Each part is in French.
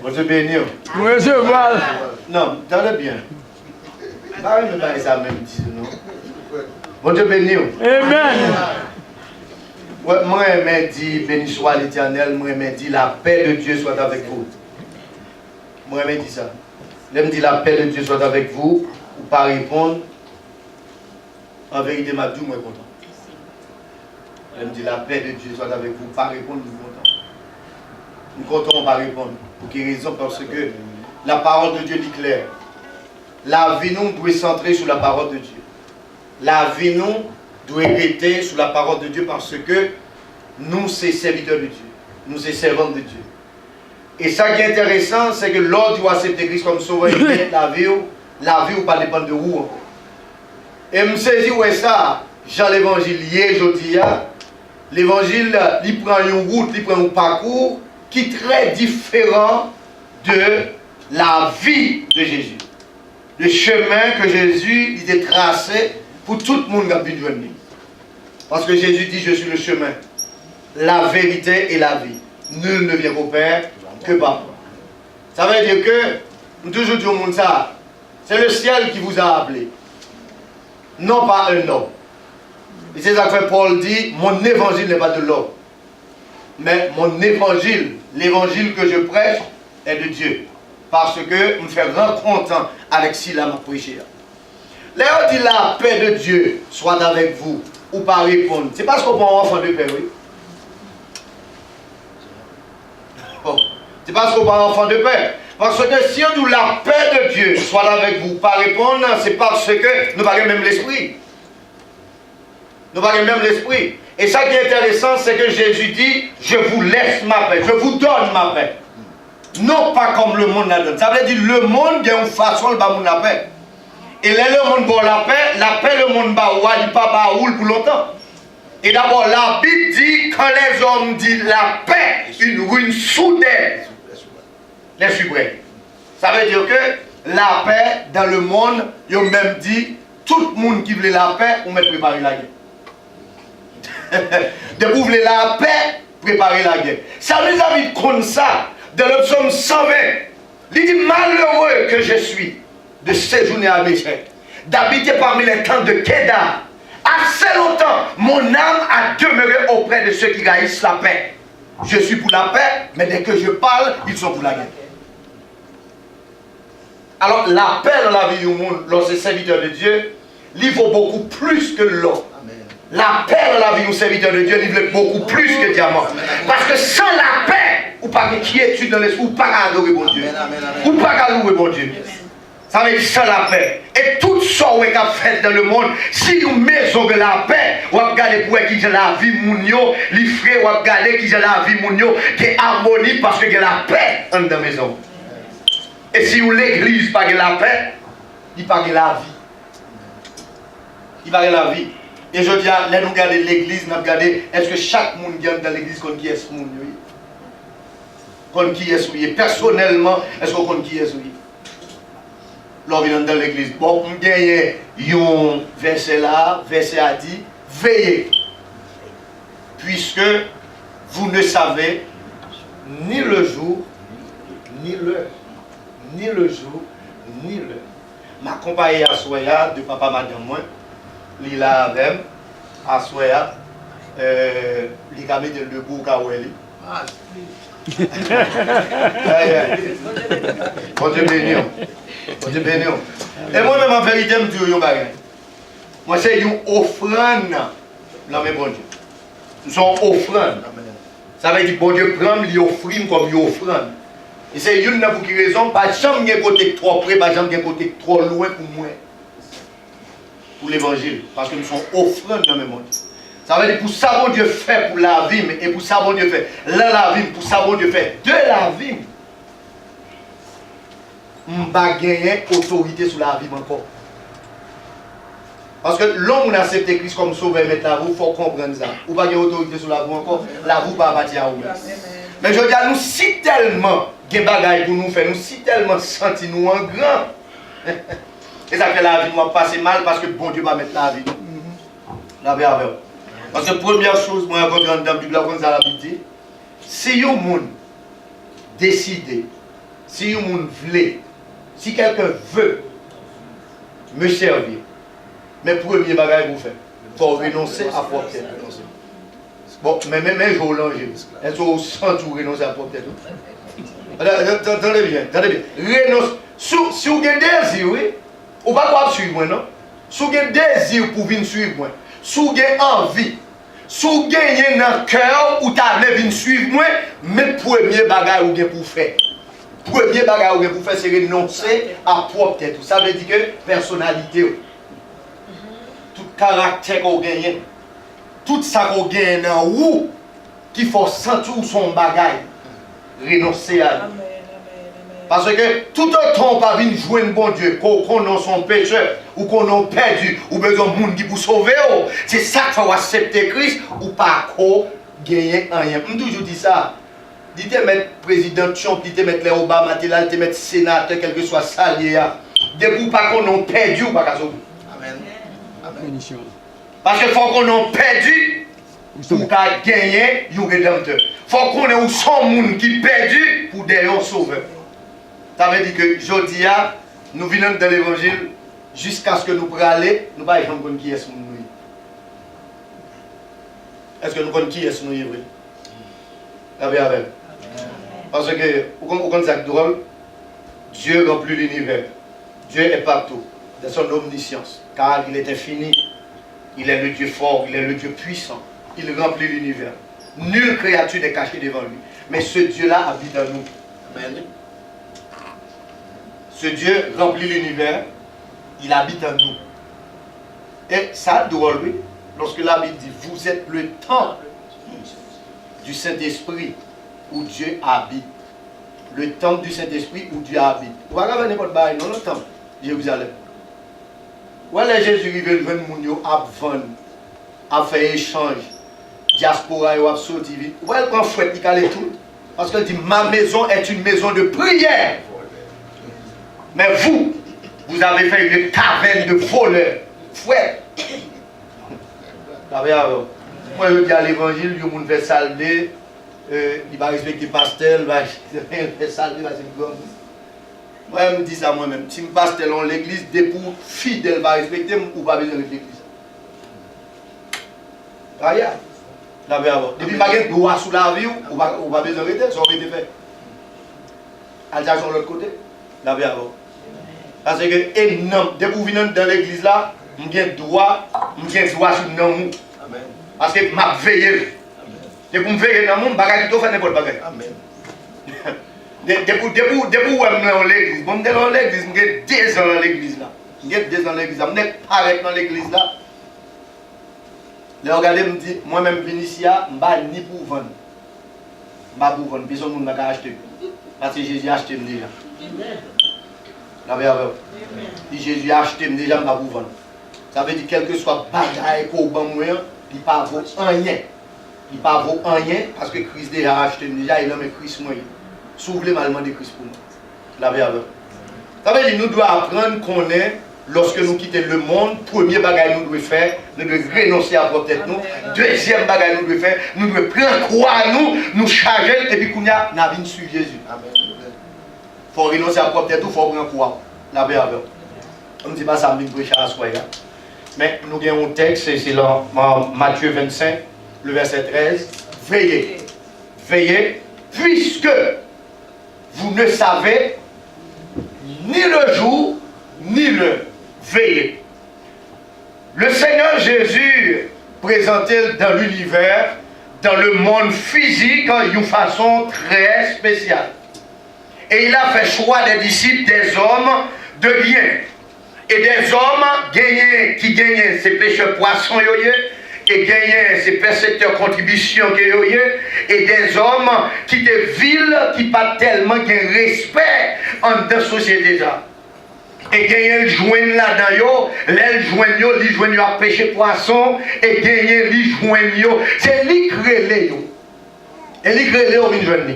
Bon Dieu béni. Recevoir. Non, t'entends bien. Pas me parler ça même dit non. Bon Dieu béni. Amen. Ouais, moi je dis béni soit l'Éternel, moi je dis la paix de Dieu soit avec vous. Moi je dis ça. Je me dis la paix de Dieu soit avec vous, ou pas répondre. En vérité, ma Dieu, moi content. Je me dis la paix de Dieu soit avec vous, pas répondre, nous content. Nous comptons, on va répondre. Pour quelle raison? Parce que la parole de Dieu dit clair. La vie nous doit centrer sur la parole de Dieu. La vie nous doit rester sur la parole de Dieu parce que nous, c'est serviteurs de Dieu. Nous, c'est servants de Dieu. Et ça qui est intéressant, c'est que l'ordre doit accepter Christ comme sauveur, la vie ou pas dépend de où. Et je me saisis où est ça? Jean l'évangile hier, je dis, l'évangile, il prend une route, il prend un parcours qui est très différent de la vie de Jésus. Le chemin que Jésus il a tracé pour tout le monde qui a pu venir. Parce que Jésus dit, je suis le chemin, la vérité et la vie. Nul ne vient au Père que par moi. Ça veut dire que, nous toujours disons au monde ça, c'est le ciel qui vous a appelé. Non pas un homme. Et c'est ça que Paul dit, mon évangile n'est pas de l'homme. Mais mon évangile, l'évangile que je prêche, est de Dieu. Parce que je me fais rencontrer avec ce qu'il m'a prêché. Là, on dit la paix de Dieu soit avec vous, ou pas répondre. C'est parce qu'on prend un enfant de paix, oui. Bon. C'est parce qu'on prend un enfant de paix. Parce que si on dit la paix de Dieu soit avec vous, pas répondre, c'est parce que nous n'avons même l'esprit. Nous n'avons même l'esprit. Et ça qui est intéressant, c'est que Jésus dit, je vous laisse ma paix, je vous donne ma paix. Non pas comme le monde la donne. Ça veut dire le monde, il y a une façon de donner la paix. Et là, le monde bon la paix, le monde bat il pas bat pour longtemps. Et d'abord, la Bible dit, quand les hommes disent la paix, une ruine soudaine. Les suprêmes. Ça veut dire que la paix dans le monde, ils ont même dit, tout le monde qui voulait la paix, on met préparer la guerre. De vous voulez la paix, préparer la guerre. Ça nous a dit comme ça, dans le psaume 120, il dit malheureux que je suis de séjourner à Méchec, d'habiter parmi les camps de Kédar. Assez longtemps, mon âme a demeuré auprès de ceux qui haïssent la paix. Je suis pour la paix, mais dès que je parle, ils sont pour la guerre. Alors, la paix dans la vie du monde, lorsque c'est serviteur de Dieu, il vaut beaucoup plus que l'or. La paix dans la vie du serviteur de Dieu, il vaut beaucoup plus que diamant. Parce que sans la paix, ou pas qui est dans l'esprit, ou pas adorer bon Dieu. Ou pas louer bon Dieu. Ça veut dire sans la paix. Et tout ça qu'on a fait dans le monde, si nous mettons de la paix, on va regarder pour qui j'ai la vie mounio, les frères, on va regarder qui j'ai la vie mounio, qui est harmonie parce que j'ai la paix dans la maison. Et si l'église n'a pas la paix, il n'a pas la vie. Il n'a pas la vie. Et je dis, là nous regardons l'église, nous regardons, est-ce que chaque monde qui est dans l'église connaît qui est ce monde? Connaît qui est ce monde? Personnellement, est-ce qu'on connaît qui est ce monde? Lorsqu'on vient dans l'église, bon, on gagne un verset là, verset a dit, veillez, puisque vous ne savez ni le jour, ni l'heure. Ni le jour, ni l'heure. Ma compagne à Soya, de papa madame moi, il a même, à Soya, il a mis de debout à Oueli. Bon Dieu béni. Bon Dieu béni. Et moi-même, en vérité, je me dis, moi, c'est une offrande dans mes bon Dieu. Nous sommes offrandes. Ça veut dire, bon Dieu, prend l'offrande comme une offrande. Et c'est une pour qui raison, pas jamais un côté trop près, pas jamais un côté trop loin pour moi. Pour l'évangile. Parce que nous sommes offrandes dans mes mondes. Ça veut dire pour ça bon Dieu fait pour la vie, et pour ça bon Dieu fait la vie, pour ça bon Dieu fait de la vie. On ne va pas gagner autorité sur la vie encore. Parce que l'homme a accepté Christ comme sauveur, mais la vie, il faut comprendre ça. Ou pas gagner autorité sur la vie encore, la vie va bâtir à vous. Mais je dis à nous, si tellement de bagailles pour nous faire, nous si tellement senti nous en grand. Et ça fait la vie va passer mal parce que bon Dieu va mettre la vie. La vie avec. Parce que première chose, moi, avant grande dame du blanc, comme ça la Bible dit, Si un monde décide, si un monde veut, si quelqu'un veut me servir, mais premier bagage vous faites, il faut renoncer à propre tête. Bon, mais même je vais langer. Est-ce que vous sentez renoncer à propre tête? Attendez bien, renonce. Si vous avez un désir, oui, ou pas quoi suivre moi, non? Si vous avez un désir pour venir suivre moi, si vous avez envie, si vous avez un cœur ou vous avez venir suivre moi, mais premier bagage vous avez pour faire. Premier bagage vous avez pour faire, c'est renoncer à propre tête. Ça veut dire que personnalité, tout caractère que vous gagnez, tout ça que vous gagnez dans vous, qui faut sentir son bagage, renoncer à lui. Parce que tout le temps, on va venir jouer un bon Dieu, qu'on a son pécheur, ou qu'on a perdu, ou besoin de monde qui pour sauver. C'est ça qu'il faut accepter Christ, ou pas qu'on gagne rien. Je toujours dis ça. Dites mettre président Trump, dites mettre les Obama, dites mettre sénateur, quel que soit ça, depuis pas qu'on a perdu, ou pas qu'à sauver. Amen. Amen. Parce qu'il faut qu'on a perdu pour gagner un rédempteur. Il faut qu'on ait son monde qui perdu pour derrière un sauveur. Ça veut dire que aujourd'hui, nous venons dans l'évangile jusqu'à ce que nous puissions aller, nous ne savons pas qui est-ce que nous. Est-ce que nous connaissons qui est-ce que nous? Parce que, vous comprenez ça drôle, Dieu remplit l'univers. Dieu est partout, de son omniscience, car il est infini. Il est le Dieu fort, il est le Dieu puissant. Il remplit l'univers. Nulle créature n'est cachée devant lui. Mais ce Dieu-là habite en nous. Amen. Ce Dieu remplit l'univers, il habite en nous. Et ça, drôle, oui, lorsque la Bible dit, vous êtes le temple du Saint-Esprit où Dieu habite. Le temple du Saint-Esprit où Dieu habite. Vous ne pouvez pas venir non, le temple, Jérusalem. Où est Jésus qui veut venir à vendre, à faire échange, diaspora, à sortir vite. Où est-ce qu'on fait qu'il tout? Parce qu'il dit, ma maison est une maison de prière. Mais vous, vous avez fait une caverne de voleurs. Fouette. Moi, je dis à l'évangile, le monde fait salver, il va respecter le pasteur, il va faire salver, il va se faire. Moi, je me dis ça moi-même. Si je pasteur dans l'église, des pour fidèles va respecter, ou pas besoin de l'église. Regarde. Depuis que je droit sous la vie, ou pas besoin de rester, ça aurait été fait. Alsace sur l'autre côté, la vie avant. Parce que, énorme, dès que vous venez dans l'église là, je suis droit sur le nom. Parce que je veille. Dès que je veille dans le monde, je vais faire n'importe quoi. Dès que je suis dans l'église, je suis dans l'église, je suis 2 ans dans l'église là. Je suis 2 ans dans l'église là, je suis pas dans l'église là. Les regardez me dit, moi-même, je viens ici, je ne suis ni pour vendre. Je ne suis pas pour vendre, personne ne m'a acheté. Parce que Jésus a acheté déjà. Si Jésus a acheté déjà, je ne suis pas pour vendre. Ça veut dire quel que soit bagaille pour bon moyen, il ne va pas rien. Il ne va pas rien parce que Christ déjà a acheté déjà, il a mis Christ moyen. S'ouvre mal de Christ pour moi. Ça veut dire nous devons apprendre qu'on est. Lorsque nous quittons le monde, premier bagage nous devons faire, nous devons renoncer à propre tête nous. Deuxième bagage nous devons faire, nous devons prendre croix à nous charger et puis qu'on a venir suivre Jésus. Il faut renoncer à propre tête, il faut prendre croix. La paix avec. On ne dit pas ça, mais prêcher à soi. Mais nous avons un texte, c'est dans Matthieu 25, le verset 13. Veillez, veillez, puisque vous ne savez ni le jour, ni l'heure. Veillez. Le Seigneur Jésus présentait dans l'univers, dans le monde physique, d'une façon très spéciale. Et il a fait choix des disciples, des hommes de bien. Et des hommes qui gagnaient ces pêcheurs poissons, et gagnaient ces percepteurs contributions, et des hommes qui étaient vils, qui pas tellement de respect en la société. Et gagner le joindre là-dedans, les joindre à pêcher poisson, et gagner les joindre, c'est lui créé. Et lui créé au joindre.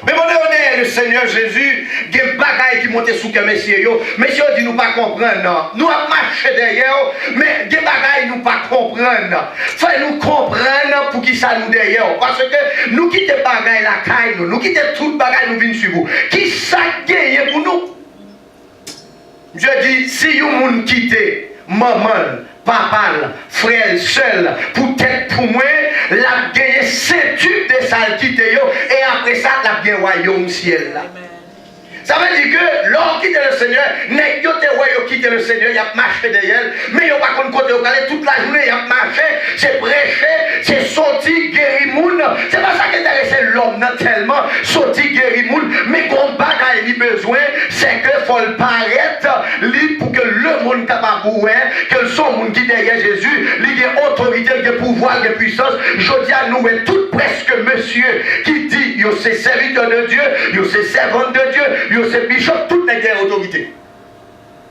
Mais mon est le Seigneur Jésus, il y a des bagailles qui montent sous le messieurs. Messieurs dit nous pas comprendre. Non. Nous avons marché derrière, mais des bagailles nous pas comprendre. Faut nous comprendre pour qui ça nous derrière. Parce que nous quittons les bagailles la caille, nous quittons toutes les bagailles nous venons sur vous. Qui ça gagne pour nous? Je dis, si vous nous quittez, maman, papa, frère, seul, pour tête pour moi, la gagné 7 tubes de sale quitte et après ça, la gagné royaume ciel. Ça veut dire que l'homme quitte le Seigneur, n'est pas quitte le Seigneur, il a marché derrière, mais il n'y a pas contre côté au calais toute la journée, il a marché, c'est prêché, c'est sorti, guéri moun. C'est pas ça qui intéresse l'homme tellement, sorti, guéri moun, mais qu'on bagaille il besoin, c'est que faut le paraître, pour que le monde capable que son monde qui derrière Jésus, il a autorité, il a pouvoir, il a puissance. Je dis à nous, tout presque monsieur qui dit, il c'est serviteur de Dieu, il c'est servant de Dieu, c'est bishop, tout n'est guère autorité.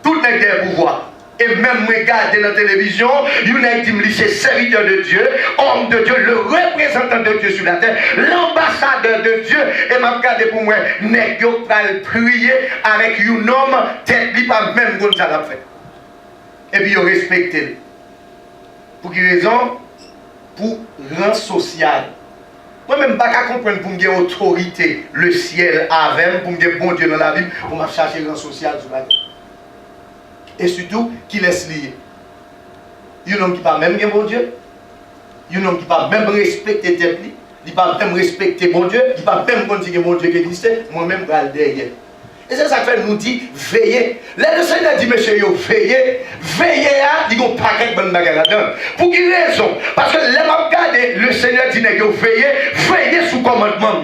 Tout n'est guère pouvoir. Et même regarder dans la télévision, il a dit c'est serviteur de Dieu, homme de Dieu, le représentant de Dieu sur la terre, l'ambassadeur de Dieu. Et m'a regardé pour moi, n'est pas prier avec un homme, tête li pas même comme ça l'a fait. Et puis il respecte. Pour quelle raison? Pour rang social. Moi-même, je ne peux pas comprendre pour me dire autorité, le ciel avec, pour me dire bon Dieu dans la Bible, pour me chercher le rang social sur la terre. Et surtout, qui laisse lier. Il y a un homme qui ne peut même bien bon Dieu, il y a un homme qui ne peut même respecter tête, il ne peut même respecter bon Dieu, il ne peut même dire que bon Dieu existe, moi-même, je vais aller derrière. Et c'est ça que fait nous dit veillez. Là, le Seigneur dit, monsieur, veillez. Veillez là, il y a un paquet de bonnes bagages là-dedans. Pour quelle raison? Parce que là, le Seigneur dit, veillez sous commandement.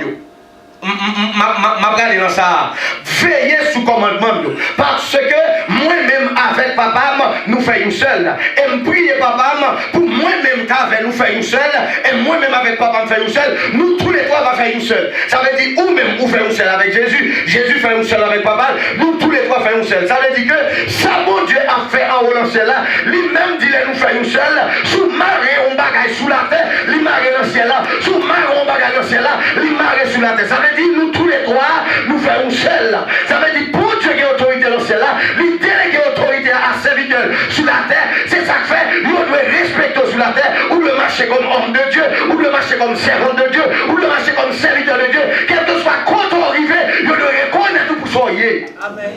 Je regarde dans ça. Veillez sous commandement. Parce que moi-même avec papa, nous faisons seul. Et je prie papa pour moi-même qu'avec nous faisons seul. Et moi-même avec papa, nous faisons seul. Nous tous les trois, nous faisons seul. Ça veut dire, ou même vous faisons seul avec Jésus. Jésus fait seul avec papa. Nous tous les trois faisons seul. Ça veut dire que ça, mon Dieu a fait en haut dans ciel là. Lui-même dit, nous faisons seul. Sous marée, on bagaille sous la terre. Lui marée dans le ciel là. Sous marée, on bagaille dans le ciel là. Lui marée sous la terre. Ça veut dire, nous tous les trois, nous faisons seul. Ça veut dire, pour Dieu qui a autorité dans le ciel là, lui déléguer autorité à serviteur sur la terre. C'est ça que fait, nous devons respecter sur la terre, ou le marcher comme homme de Dieu, ou le marcher comme servant de Dieu, ou le marcher comme serviteur de Dieu. Quel que soit quand on arrive, nous devons reconnaître tout pour soyez. Amen.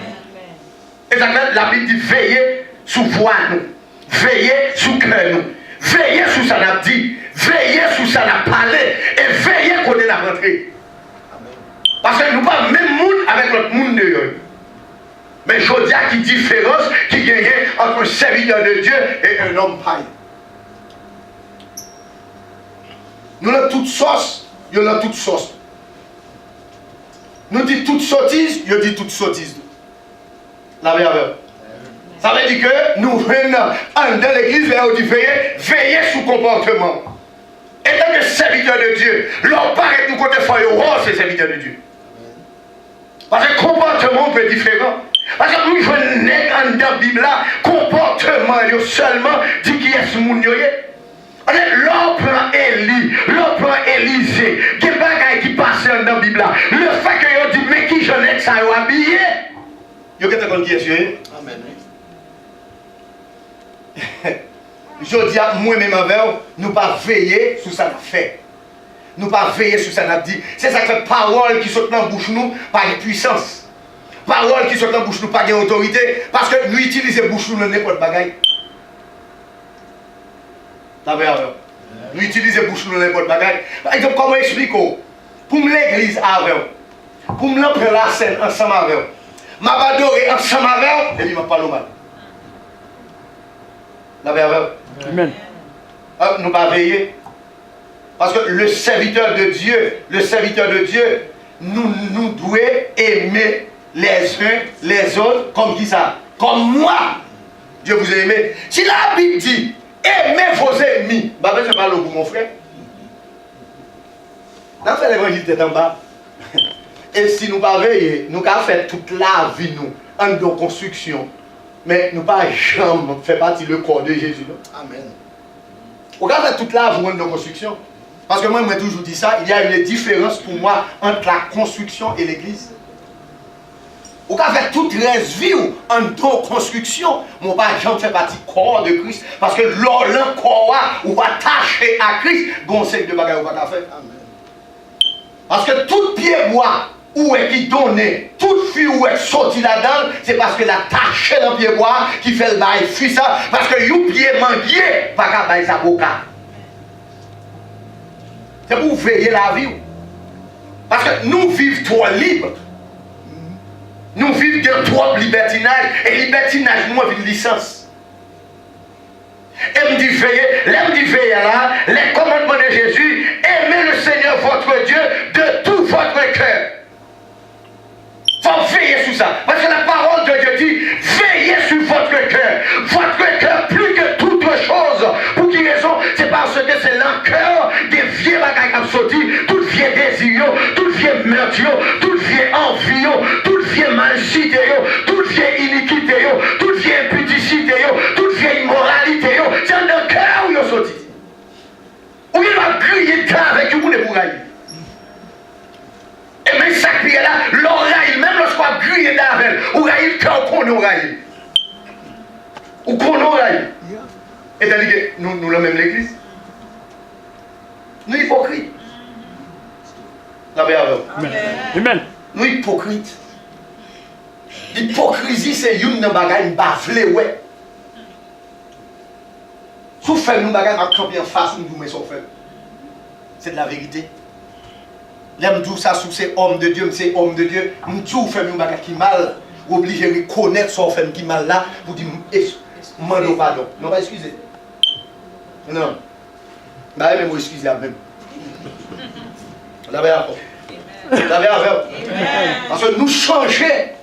Et ça fait, la Bible dit veillez sous voix nous, veillez sous cœur nous, veillez sous ça n'a dit, veillez sous ça n'a parlé, et veillez quand on est rentré. Parce que nous pas même monde avec notre monde de eux. Mais je dis qu'il y a une différence qui gagne entre un serviteur de Dieu et un homme païen. Nous avons toute sauce, nous avons toute sauce. Nous disons toute sottise, nous disons toute sottise. La meilleure. Ça veut dire que nous venons dans l'église et on dit veillez sous comportement. Et tant que serviteur de Dieu, l'on paraît nous côté foyer, c'est serviteur de Dieu. Parce que le comportement peut être différent. Parce que nous, je n'ai qu'en dans la Bible là, comportement seulement dit qui est ce monde. L'homme prend Élie, l'homme prend Élisée, qui est bagaille qui passe dans la Bible là. Le fait que vous dit, mais qui j'en ai ça vous habillé? Vous avez compris qui est sûr? Amen. Je dis à moi-même avec nous pas veiller sur ça fait. Nous pas veiller sur ça n'a dit. C'est ça que fait parole qui saute dans la bouche nous par une puissance. Parole qui saute dans la bouche nous par une autorité. Parce que nous utilisons bouche nous dans n'importe bagaille. Nous utilisons bouche nous dans n'importe bagaille. Par exemple, comment expliquer pour l'église avec pour me l'emprunter la scène ensemble avec m'a adoré ensemble avec et puis m'a parlé mal. Amen. Nous pas veiller. Parce que le serviteur de Dieu, nous devons aimer les uns les autres comme qui ça? Comme moi. Dieu vous a aimé. Si la Bible dit, aimez vos ennemis, je parle pour mon frère. Dans fait l'évangile tête en bas. Et si nous ne pas veiller, nous avons fait toute la vie nous, en nos constructions. Mais nous pas jamais fait partie du corps de Jésus. Amen. Vous avez fait toute la vie en nos constructions. Parce que moi, je toujours dit ça, il y a une différence pour moi entre la construction et l'église. Ou qu'avec toute vie en don construction, mon pas jamais fait partie du corps de Christ. Parce que lors d'un corps ou attaché à Christ, bon c'est de bagages ou pas faire. Parce que tout pied bois où est qui donné, toute fille où est sortie là-dedans, c'est parce que l'attaché dans le pied bois qui fait le bail fui ça. Parce que you pied manguier, pas qu'à bail sa boca. C'est pour veiller la vie. Parce que nous vivons trop libres. Nous vivons de trop libertinage. Et libertinage, nous avons une licence. Et me dit veiller là, les commandements de Jésus, aimez le Seigneur votre Dieu de tout votre cœur. Il faut veiller sur ça. Parce que la parole de Dieu dit, veillez sur votre cœur. Votre cœur plus que toute chose. Pour qui raison? C'est parce que c'est l'encoeur des vieux bagages qui ont sorti, tout vieux désir, tout vieux meurtre, tout vieux envie, tout vieux malchité, tout vieux iniquité, tout vieux impudicité, tout vieux immoralité. C'est un cœur où ils ont sorti. Où il va crier avec vous pour gagner. Et même ça qui est là, l'oreille, même lorsqu'on a grillé d'avec, ou raïl, quand on connaît l'oreille. Ou connaît l'oreille. Et tandis que nous l'avons même l'église. Nous hypocrites. La paix avec vous. Amen. Nous hypocrites. L'hypocrisie, c'est une bagaille baflée, ouais. Si vous faites une bagaille, vous camper en face, nous mettons son fait. C'est de la vérité. L'aime tout ça sous ces hommes de Dieu, c'est homme de Dieu. Nous tout fait une bagaille qui mal, obligé de reconnaître son fait qui mal là pour dire demande pardon. Non pas excusez. Non. Bah même excusez même. La verre. La verre. Parce que nous changer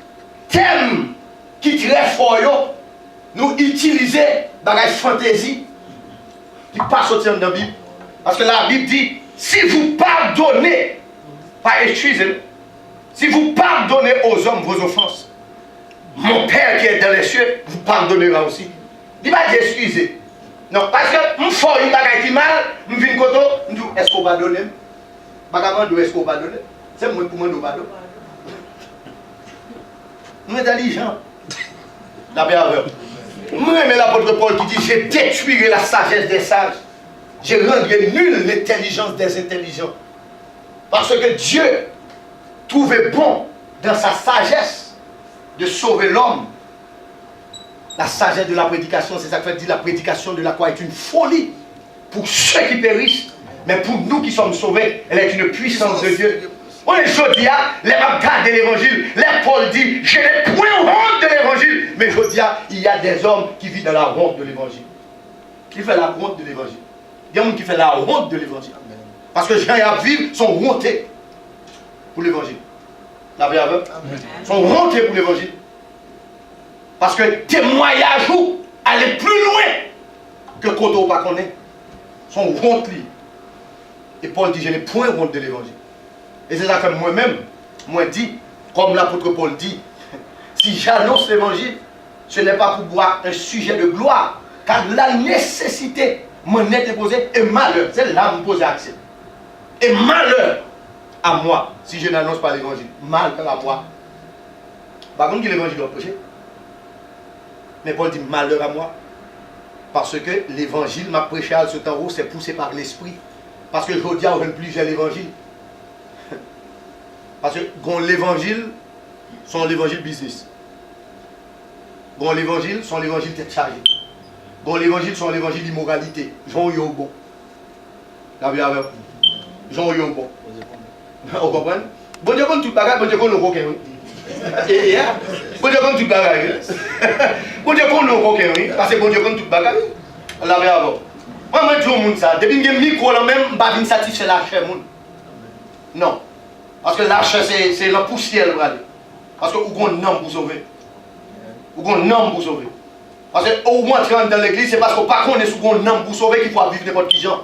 thème qui est très fort, nous utiliser bagaille fantaisie qui passe au terme de la Bible. Parce que la Bible dit si vous pardonnez, pas excusez, si vous pardonnez aux hommes vos offenses, mon Père qui est dans les cieux vous pardonnera aussi. Il va dire excusez. Non, parce que je fais une bagaille qui mal, je viens de côté, je dis est-ce qu'on va donner? Est-ce qu'on va donner? C'est moi pour moi de pardon. Nous sommes intelligents. La paix avec vous. Moi, j'aime l'apôtre Paul qui dit j'ai détruit la sagesse des sages. J'ai rendu nulle l'intelligence des intelligents. Parce que Dieu trouvait bon dans sa sagesse de sauver l'homme. La sagesse de la prédication, c'est ça que dit la prédication de la croix est une folie pour ceux qui périssent. Mais pour nous qui sommes sauvés, elle est une puissance de Dieu. On est jeudi, les bagages de l'évangile. Les Paul dit, je n'ai point honte de l'évangile. Mais jeudi, il y a des hommes qui vivent dans la honte de l'évangile. Qui fait la honte de l'évangile. Il y a des gens qui font la honte de l'évangile. Parce que gens qui vivent sont hontés pour l'évangile. La vie avec sont hontés pour l'évangile. Parce que témoignage ou aller plus loin que quand on ne pas connaît. Sont hontés. Et Paul dit, je n'ai point honte de l'évangile. Et c'est ça que moi-même, moi dis, comme l'apôtre Paul dit, si j'annonce l'évangile, ce n'est pas pour boire un sujet de gloire, car la nécessité m'en est déposée et malheur, c'est là que me pose accès. Et malheur à moi, si je n'annonce pas l'évangile, malheur à moi. Par contre, l'évangile doit prêcher. Mais Paul dit malheur à moi, parce que l'évangile m'a prêché à ce temps où c'est poussé par l'esprit. Parce que je dis à plus j'ai l'évangile. Parce que l'évangile, sont l'évangile business. L'évangile, sont l'évangile tête chargée. L'évangile, sont l'évangile immoralité. Jean yo bon. La vie avec Jean yo bon. Vous comprenez? Bon Dieu comme tout bagage, bon Dieu qu'on nous coquin. Et bon Dieu comme tout bagage. Bon Dieu qu'on nous coquin, parce que bon Dieu comme tout bagage. La vie avec. Moi, je dis au monde ça. Depuis que je micro là même, je ne vais pas satisfaire la chair. Non. Parce que la chair, c'est la poussière. Parce que vous avez un homme pour sauver. Vous avez un homme pour sauver. Parce que vous entrez dans l'église, c'est parce que vous ne connaissez pas un homme pour sauver qu'il faut vivre n'importe qui gens.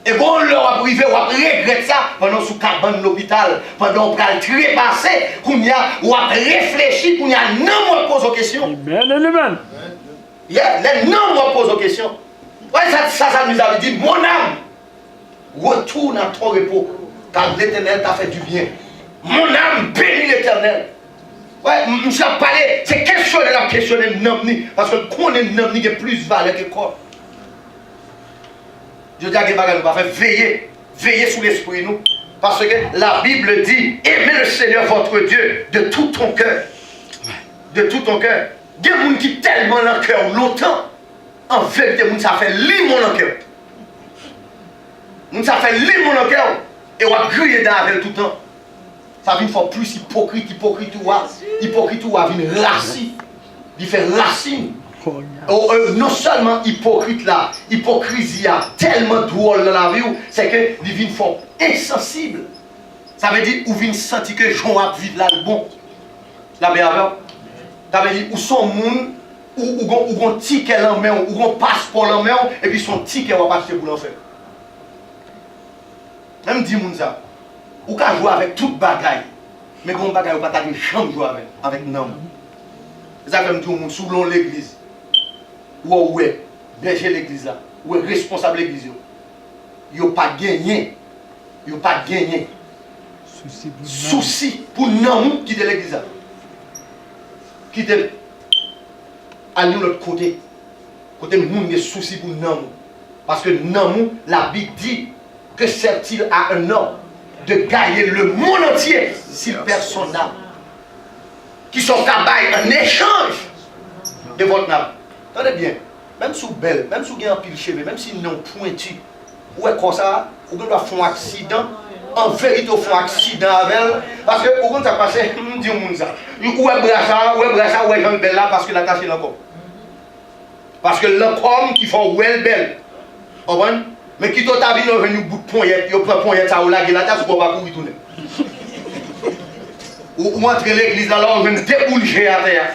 Et quand on leur a privé, on regrette ça pendant sous cabane de l'hôpital, pendant qu'on va trépasser, qu'on y a, on a réfléchi, qu'on y a non moi pose aux questions. Amen. Les non moi pose aux questions. Ouais, ça nous avait dit, mon âme, Retourne à ton repos, car l'Éternel t'a fait du bien. Mon âme bénit l'Éternel. Ouais, je suis parlé, c'est questionner la questionner Namni, parce que qu'on est Namni qui a plus de valeur que quoi. Je dis à Gebaga, nous va faire veiller sur l'esprit nous. Parce que la Bible dit, aimez le Seigneur votre Dieu de tout ton cœur. De tout ton cœur. Il y a des gens qui tellement dans le cœur longtemps. En vérité, ça fait lire mon cœur. Ça fait lire mon cœur. Et on va griller dans tout le temps. Ça vient faire plus hypocrite ou à venir racine. Il fait racine. Non seulement hypocrite là, hypocrisie tellement drôle dans la vie, c'est que il vient faire insensible. Ça veut dire, ou vient sentir que Jean a vivre là le bon. La meilleure. Ça veut dire, ou son monde, ou un ticket en main, ou un passeport en main, et puis son ticket va pas acheter pour l'enfer. Même dit ça. Ou qu'à jouer avec toute bagaille. Mais quand bagaille, ou pas ta chambre jouer avec non. C'est ça que je dis, sous l'église. Ou est berger l'église là. Ou est responsable l'église. Il n'y a pas gagné. Il n'y a pas gagné. Souci pour nous qui de l'église là. Qui de à nous l'autre côté. Côté nous, il y a souci pour nous. Parce que nous, la Bible dit que sert-il à un homme de gagner le monde entier s'il perd son âme, qui sont capables en échange de votre âme. Attendez bien, même si vous belle, même si vous avez un pile cheveux, même si vous non pointu, ou est comme ça, vous doit faire un accident, en vérité vous faites un accident avec elle, parce que vous avez passé, dis moi ça, ou est brassa, ou est jeune belle là, parce que la tâche est encore. Parce que l'homme qui fait well belle, mais qui t'a vu dans un bout de poignette, il prend poignette ça ou la tasse pour pas courir tourner. Ou entrer l'église alors on vient déboulger à terre.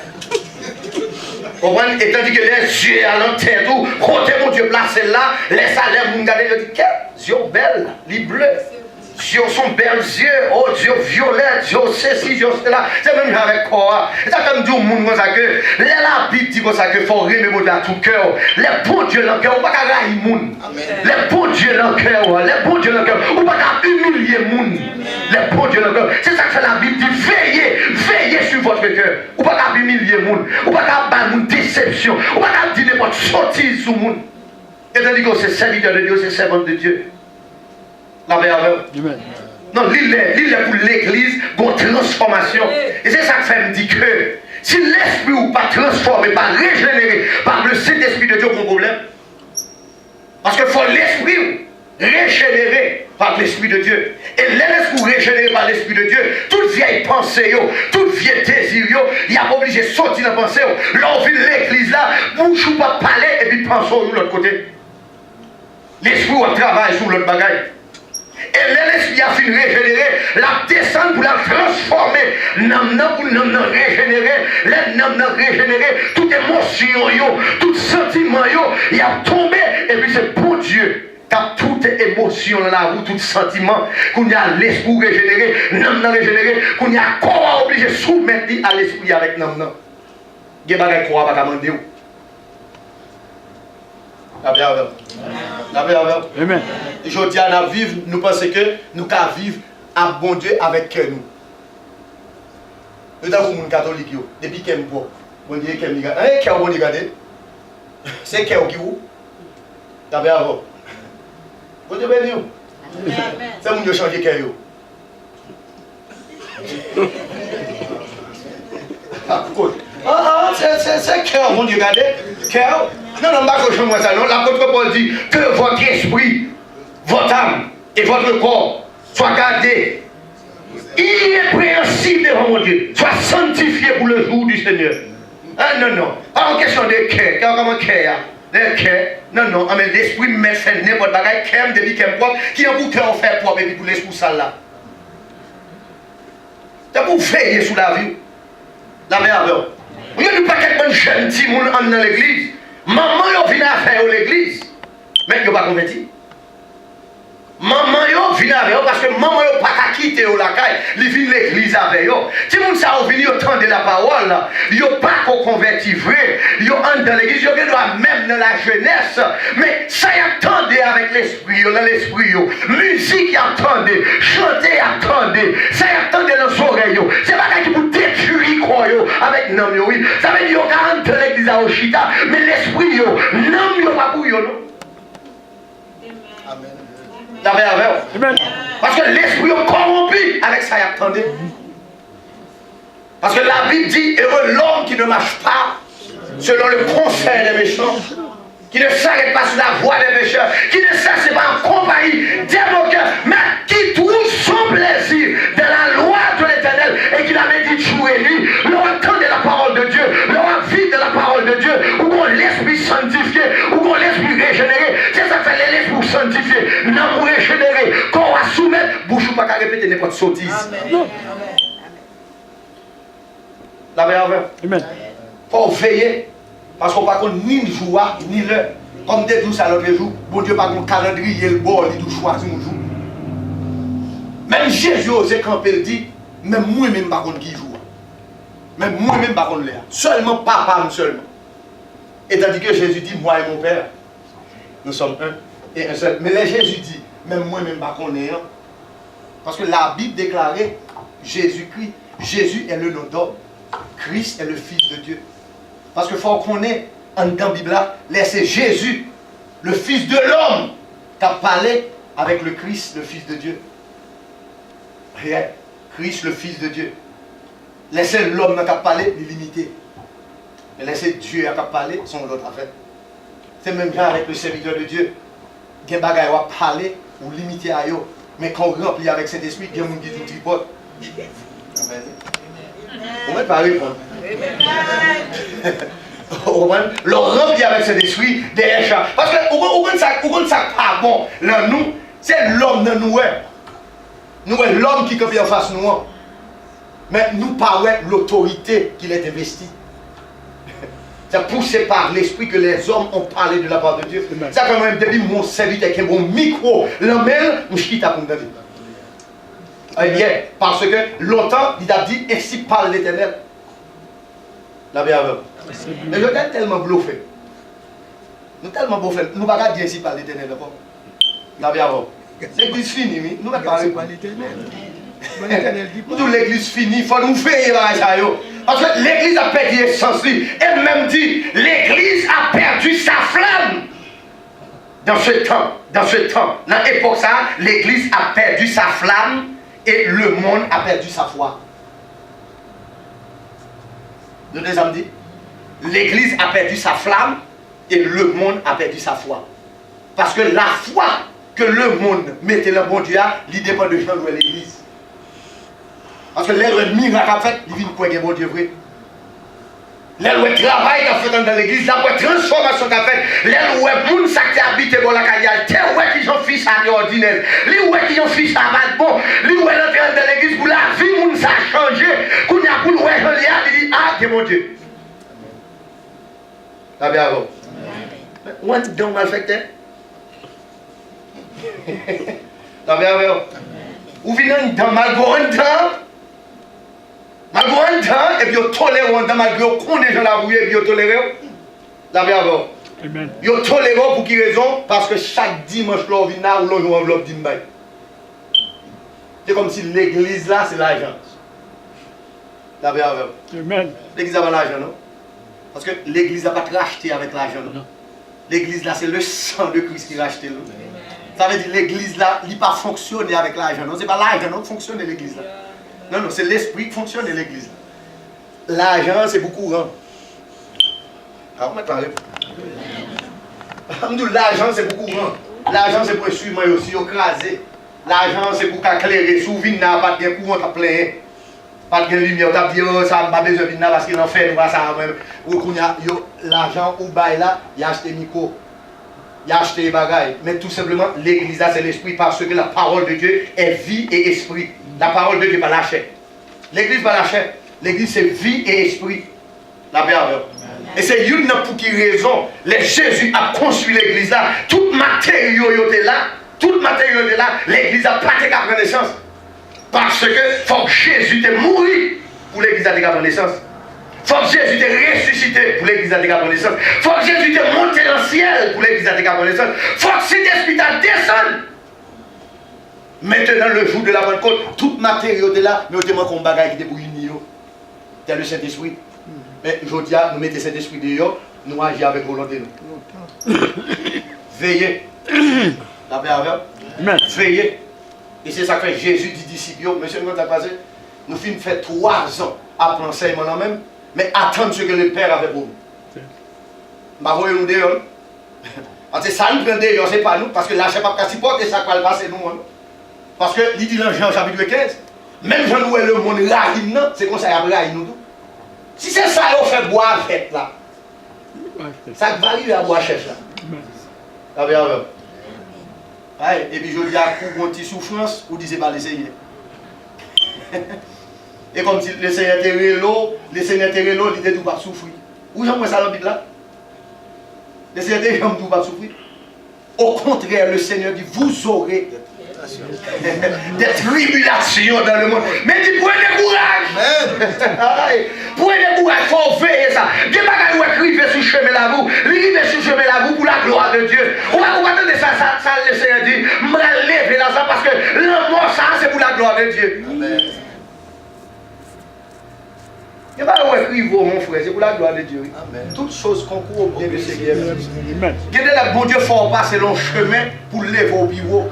Et tandis que les yeux à l'enterre tout, côté mon Dieu placé là, les salaires vous regardez, je dis quels yeux belles, les bleus. Yeux sont belles yeux, oh Dieu violets, Dieu ceci, Dieu cela. C'est même avec quoi. C'est comme dit au monde comme ça que la Bible dit comme ça que faut aimer mon Dieu à tout cœur. Les bons dieux dans le cœur, on ne peut pas railler le monde. Les bons dieux dans le cœur, les bons dieux dans le cœur, on ne peut pas humilier le monde. Les bons dieux dans le cœur. C'est ça que la Bible dit, veillez sur votre cœur. On ne peut pas humilier le monde. On ne peut pas faire une déception. On ne peut pas dire n'importe sottise sur le monde. Et tandis que c'est serviteur de Dieu, c'est servant de Dieu. La meilleure. Non, l'île est pour l'église, pour transformation. Et c'est ça que ça me dit que si l'esprit ou pas transformé, pas régénéré par le Saint-Esprit de Dieu, il y a un problème. Parce qu'il faut l'esprit régénéré par l'Esprit de Dieu. Et l'esprit régénéré par l'Esprit de Dieu, toute vieille pensée, toute vieille désir, il y a obligé de sortir dans la pensée. L'on vit l'église là, bouche ou pas parler, et puis pensons de l'autre côté. L'esprit travaille sur l'autre bagaille. Et l'esprit a fini régénérer, la descente pour la transformer, pour régénérer, toute émotion, tout sentiment, il a tombé, et puis c'est pour Dieu. Car toute émotion dans la roue, tout sentiment, qu'on y a l'esprit régénéré, régénéré, qu'on y a corps obligé de soumettre à l'esprit avec nam. Il n'y a pas de croix, pas de demander. Amen. Je dis à nous vivre, nous pensons que nous pouvons vivre à bon Dieu avec nous. Nous avons des catholiques, depuis qu'ils sont bons. Bon Dieu, qu'ils sont bons. Qui est bon regarder? C'est qui est où? T'as bien avant. Bon Dieu, béni. C'est mon Dieu changer qui est où? C'est qui est bon regarder? Non, pas que je vois ça, non. L'apôtre Paul dit que votre esprit, votre âme et votre corps soient gardés irrépréhensibles devant mon Dieu, soient sanctifiés pour le jour du Seigneur. Ah, non. Pas en question de cœur, comment cœur. Le cœur, non, mais l'esprit me fait n'importe quoi, cœur me dit qu'il propre, qui a pour cœur faire propre et puis pour l'esprit sale là. C'est pour veiller sur la vie. La meilleure. Il n'y a pas quelqu'un de gentil dans l'église. Maman vient à faire l'église, mais il n'y a pas converti. Maman vient à faire parce que maman n'a pas quitter la caille, il vient l'église avec eux. Si vous savez venir entendre la parole, ils n'ont pas converti vrai, ils ont dans l'église, ils doivent même dans la jeunesse, mais ça y attendez avec l'esprit, dans l'esprit, musique attendez, chanter attendez, ça y attendez dans les oreilles, c'est pas qui vous détruire quoi avec non, oui. Ça veut dire qu'il y a l'église à Oshita, mais l'esprit, non, pas pour eux, non. Amen. Parce que l'esprit est corrompu avec ça, attendez. Parce que la Bible dit, heureux l'homme qui ne marche pas selon le conseil des méchants, qui ne s'arrête pas sur la voie des pécheurs, qui ne s'assied pas en compagnie des moqueurs, mais qui trouve son plaisir dans la loi de l'Éternel et qui la médite jour et nuit, leur entendre la parole de Dieu, leur vivre de la parole de Dieu, où on l'esprit sanctifié, où on l'esprit régénéré. C'est ça que fait l'esprit sanctifié, non pour régénérer, qu'on va soumettre, bouche ou pas qu'à répéter n'importe sottise. La meilleure. Amen. Faut veiller. Parce qu'on ne parle ni le jour, ni l'heure. Comme des douze à l'autre jour, bon Dieu pas un calendrier, le bord, il doit choisir un jour. Même Jésus osé camper, il dit, même moi-même pas contre qui joue. Même moi-même pas contre l'air. Seulement papa, seulement. Et tandis que Jésus dit, moi et mon Père, nous sommes un et un seul. Mais là, Jésus dit, même moi-même pas contre l'air. Parce que la Bible déclarait, Jésus-Christ, Jésus est le nom d'homme. Christ est le Fils de Dieu. Parce qu'il faut qu'on ait, dans la Bible, c'est Jésus, le Fils de l'homme, qui a parlé avec le Christ, le Fils de Dieu. Rien. Christ, le Fils de Dieu. Laissez l'homme qui a parlé, il est limité. Mais laissez Dieu qui a parlé, son autre affaire. C'est même bien avec le serviteur de Dieu. Il y a des choses à parler ou limiter à eux. Mais quand on remplit avec cet esprit, il y a des gens qui tout tripotent. Amen. On va pas répondre. Le rempli avec cet esprit des chats. Parce que on ça pas bon. Là, nous, c'est l'homme dans nous. Nous, l'homme qui est en face de nous. Mais nous, pas l'autorité qu'il est investi. C'est poussé par l'esprit que les hommes ont parlé de la part de Dieu. Ça fait même depuis mon serviteur qui est mon micro, l'homme, je quitte à condamner. Parce que longtemps, il a dit, ainsi parle l'Éternel. La bienvenue. Mais je suis tellement bluffé. Nous sommes tellement bluffés. Nous ne pouvons pas dire ainsi parle l'Éternel. La bienvenue. L'église finie, oui. Nous ne pouvons pas parler l'Éternel. Nous, l'église finie, il faut nous faire ça. Parce que l'église a perdu l'essence. Elle même dit, l'église a perdu sa flamme. Dans ce temps, dans l'époque ça, l'église a perdu sa flamme. Et le monde a perdu sa foi. Le deuxième dit, l'église a perdu sa flamme et le monde a perdu sa foi. Parce que la foi que le monde mettait le bon Dieu, il dépend de gens de l'église. Parce que le miracle a fait, il vient pour que bon Dieu vrai. Le travail qu'a fait dans l'église, la transformation qu'a fait, le monde qui habite dans la carrière, le qui ont fils à ordinaire, le qui ont fils à mal bon, le qui est dans l'église pour la vie, monde ça a changé, qu'on a pour le il dit, ah, c'est mon Dieu. La bien avant. On est donc malfecté. La bien avant. Ou venez dans malgré un temps. Malgré un temps, et puis on tolère un temps, malgré on connaît les gens la bouille, et puis on tolère. La bien avant. Ils tolèrent pour qui raison? Parce que chaque dimanche, l'on vient là, ou l'on joue enveloppe d'une baille. C'est comme si l'église là, c'est l'argent. La bien avant. L'église n'a pas l'argent, non? Parce que l'église n'a pas racheté avec l'argent, non? L'église là, c'est le sang de Christ qui a racheté. Ça veut dire l'église là, il n'a pas fonctionné avec l'argent, non? Ce n'est pas l'argent qui fonctionne l'église là. Non, c'est l'esprit qui fonctionne de l'église. L'argent, c'est beaucoup courant. Alors, on va parler. L'argent, c'est beaucoup courant. L'argent, c'est pour suivre moi aussi, écraser. L'argent, c'est pour éclairer. Si vous venez n'a pas de courant, tu as plein. Pas de lumière, tu as dit, oh, ça n'a pas besoin de venir parce qu'il en fait, ça. L'argent, ou bail là, il a acheté micro. Il a acheté des bagailles. Mais tout simplement, l'église là, c'est l'esprit parce que la parole de Dieu est vie et esprit. La parole de Dieu n'est pas la chair. L'église n'est pas la chair. L'église c'est vie et esprit. La bienvenue. Et c'est une pour qui raison. Jésus a construit l'église là. Tout matériau était là. Tout matériau était là. L'église n'a pas de connaissance. Parce que faut que Jésus te mourir pour l'église à la naissance. Faut que Jésus te ressuscité pour l'église à la naissance. Faut que Jésus te monte dans le ciel pour l'église à la naissance. Faut que cet esprit descende. Maintenant, le jour de la Pentecôte, tout matériau de là, mais au moins qu'on bagaille qui était pour unir. C'est le Saint-Esprit. Mais aujourd'hui, nous mettons le Saint-Esprit dehors, nous agissons avec volonté. Veillez. La paix avec. Veillez. Et c'est ça que Jésus dit disciples. Monsieur, nous avons passé. Nous finissons fait 3 ans après l'enseignement là même, mais attendre ce que le Père avait pour nous. Ma voix nous dehors. Parce que ça nous prend dehors, c'est pas nous, parce que l'argent pas qu'à supporter ça va le passer nous. Parce que, il dit dans Jean chapitre 15, même Jean nous est le monde rahim, c'est comme ça qu'il y a nous tout. Si c'est ça qu'on fait boire fête là, ça va arriver à boire cherche là. Et puis je dis à coup, une petite souffrance, ou disait pas l'essayer. Et comme si le Seigneur était l'eau, il était tout pas souffrir. Où j'aimerais ça dans là? Le Seigneur était tout pas souffrir. Au contraire, le Seigneur dit, vous aurez des tribulations dans le monde. Mais il dit, prenez courage. Prenez courage, il faut veiller ça. Dieu ne va pas écrire sur le chemin là vous. River sur le chemin là vous pour la gloire de Dieu. On va attendre ça, le Seigneur dit, je vais lever là ça parce que le mort ça c'est pour la gloire de Dieu. Amen. Il ne va pas écrire mon frère, c'est pour la gloire de Dieu. Amen. Toutes choses concourent au bien du Seigneur. Le bon Dieu fort passer le chemin pour lever au bureau.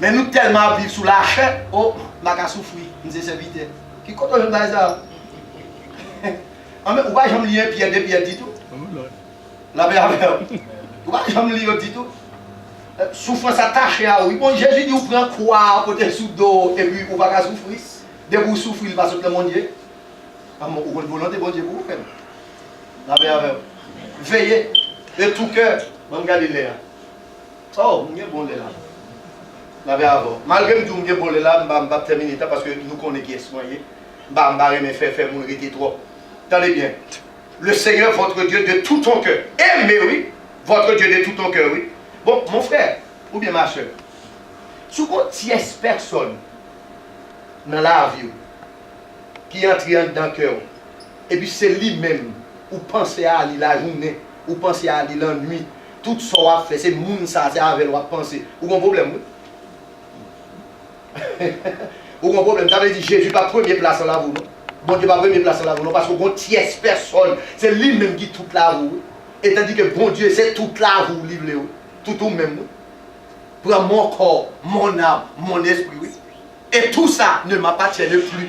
Mais nous tellement vivre sous la chair, oh, je vais souffrir, nous sommes serviteurs. Qui compte je me ça? On ne va pas lire pierre de pierre du tout. La paix avec vous. On ne va pas jamais lire du tout. Souffrance attachée à oui. Bon, Jésus dit, vous prenez quoi côté sous dos et puis vous ne va pas souffrir. Dès que vous souffrez, il va sortir le monde. Vous avez une volonté, bon Dieu, pour vous faire. La paix avec vous. Veillez de tout cœur. Regardez les là. Oh, vous avez bon là. Malgré tout, je vais là, je vais terminer parce que nous connaissons qui est soigné. Je vais faire mon rite trop. Attendez bien. Le Seigneur, votre Dieu, de tout ton cœur. Aimez, oui. Votre Dieu de tout ton cœur, oui. Bon, mon frère, ou bien ma soeur, souvent, tierce personne dans la vie qui entre dans le cœur, et puis c'est lui-même, ou pensez à lui la journée, ou pensez à lui la nuit, tout ça va faire, c'est le monde, ça, c'est avec lui à penser. Vous avez un problème, oui? Vous avez un problème, ça veut dire Jésus pas première place en la vous, non? Bon Dieu pas première place en la vous, non? Parce que vous tierce personne, c'est lui-même qui toute la vous. Et tandis que bon Dieu, c'est toute la vous, livré, tout ou même. Pour mon corps, mon âme, mon esprit, oui. Et tout ça ne m'appartient plus.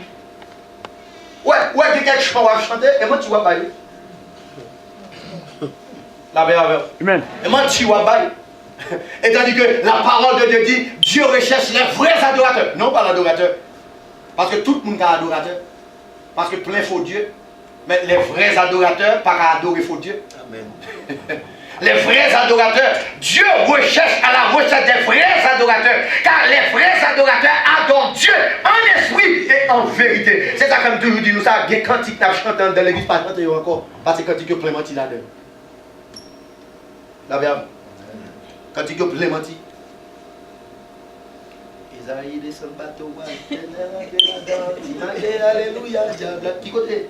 Ouais, il y a quelque chose à chanter, et moi tu vas bailler. La paix avec vous. Et moi tu vas bailler. Et tandis que la parole de Dieu dit, Dieu recherche les vrais adorateurs. Non pas l'adorateur. Parce que tout le monde est adorateur. Parce que plein faux Dieu. Mais les vrais adorateurs, pas adorer faux Dieu. Amen. Les vrais adorateurs, Dieu recherche à la recherche des vrais adorateurs. Car les vrais adorateurs adorent Dieu en esprit et en vérité. C'est ça comme toujours dit nous ça. Il y a quand il chante dans l'église, pas chanter encore. Parce que quand il y a plein de là-dedans. La verbe. Quand il y a plein de Isaïe descend le bateau, alléluia, diable. Qui côté?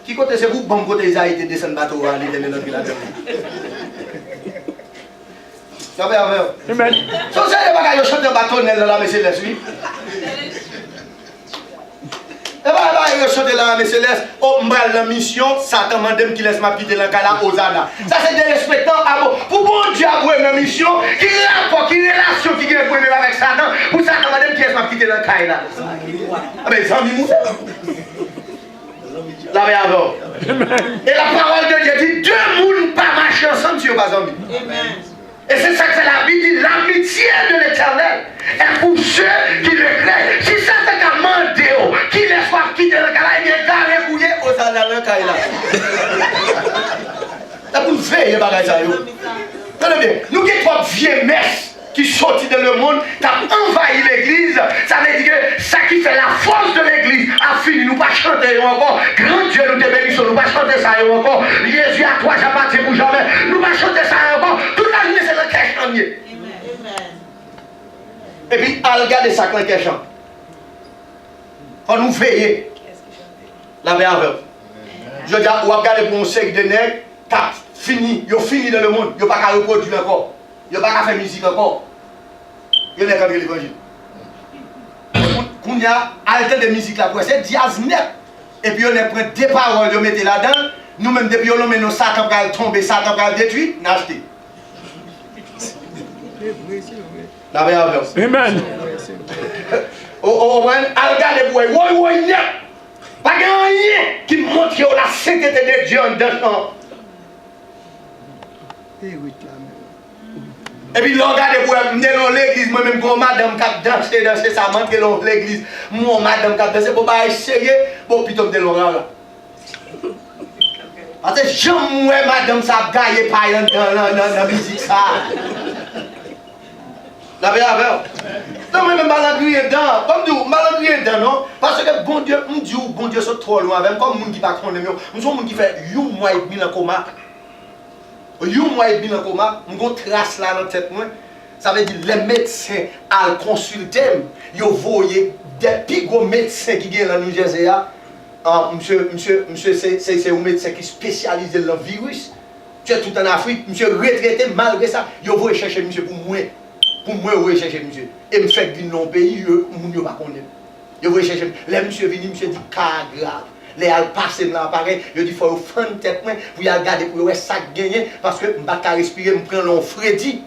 Qui côté c'est vous, bon côté Isaïe descend le bateau, alléluia, diable. Ça va avec vous? Amen. Ça, c'est les bagages, je chante un bateau dans la Messe oui. Et bien, il chante là, mais Céleste, oh, la mission, Satan m'a dit qu'il laisse ma quitter la cala aux Anna. Ça, c'est des respectants à vous. Pour bon Dieu, avouer ma mission, qui rapport, qui relation qui est problème avec Satan, pour Satan m'a dit qu'il laisse ma quitter la cala. Ah, mais ça, la avant. Et la parole de Dieu dit deux moules pas marcher ensemble si vous pas envie. Et c'est ça que c'est la Bible dit, l'amitié de l'Éternel est pour ceux qui le craignent. Si ça c'est qu'un mandéo, qui laisse pas quitter le cas, il est garé bouillé aux annales de Kaila. C'est pour veiller bagage ça. Tenez bien, nous avons trois vieilles messes qui sortent dans le monde, qui ont envahi l'église. Ça veut dire que ça qui fait la force de l'église a fini. Nous ne pas chanter encore. Grand Dieu nous te bénisse, nous ne pas chanter ça encore. Jésus à toi, j'ai parti pour jamais. Nous ne pas chanter ça encore. Et puis, à regarder ça quand il chante. Faut nous veiller. La paix avec. Je dis, ou regarder pour un sec de nègres, fini, ils ont fini dans le monde, ils n'ont pas qu'à reproduire encore. Ils n'ont pas qu'à faire musique encore. Ils n'ont pas qu'à l'évangile. Quand il y a alter de musique là, c'est jazz net. Et puis on prend des paroles, on met là-dedans. Nous-mêmes, depuis on met nos Satan pour tomber, Satan pour détruire, on achète. La paix avec. Amen. On va regarder pour eux. Oui, net. Pas rien qui montre que la sainteté de Dieu en dedans. Et puis, regardez pour l'église, moi-même, quand madame qui a dansé dans sa main, que l'église, moi, madame qui a dansé, pour pas essayer, pour plutôt de l'oral. Parce que jamais madame ça a gagné par dans la musique. Ça. La paix avec. Non, mais malgré dedans, comme dit, malgré dedans, non? Parce que bon Dieu, on dit, bon Dieu, c'est trop loin, même comme les gens qui ne pas connaître, nous sommes des gens qui fait 1 mois et demi dans le coma. 1 mois et demi dans le coma, nous avons une trace là dans la tête. Ça veut dire les médecins à consulter, ils voient des plus gros médecins qui sont dans New Jersey. Monsieur, c'est un médecin qui est spécialisé dans le virus. Tu es tout en Afrique, monsieur retraité, malgré ça, ils vont chercher monsieur pour moi. Pour moi, je vais chercher monsieur. Et me fait venir dans le pays, je ne vais pas connaître. Je vais chercher. Les monsieur venu, monsieur dit, cas grave. Les al passer dans l'appareil, je dis, il faut faire une tête, pour y regarder, pour y ça gagner, parce que je ne peux pas respirer, je prends l'on Freddy.